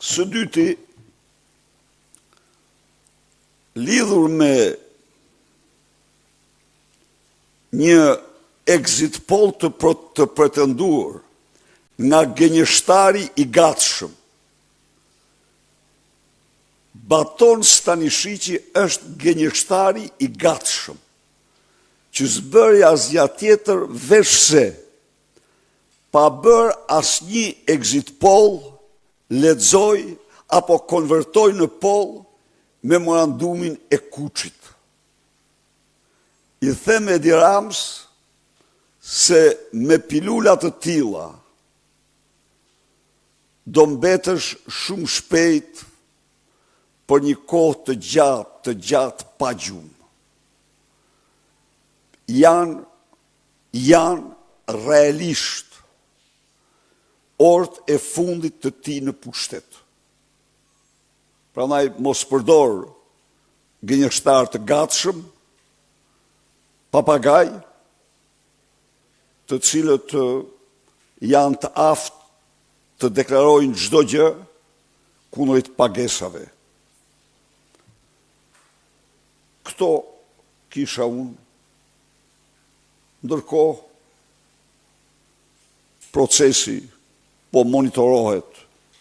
Së dyti, lidhur me një exit poll të pretenduar nga gënjeshtari i gatshëm, Baton Stanishiqi është gënjeshtari i gatshëm, që s'bëri asgjë tjetër veç se pa bërë asnjë exit poll, lexoj apo konvertoj në poll memorandumin e Kuçit. I them Edi Rams se me pilula të tilla do mbetesh shumë shpejt për një kohë të gjatë pa gjumë. Janë realisht orët e fundit të ti në pushtet. Prandaj mos përdor gënjeshtar të gatshëm, papagaj, të cilët janë të aftë të deklarojnë çdo gjë kundrejt pagesave. Këto kisha unë, ndërkohë procesi po monitorohet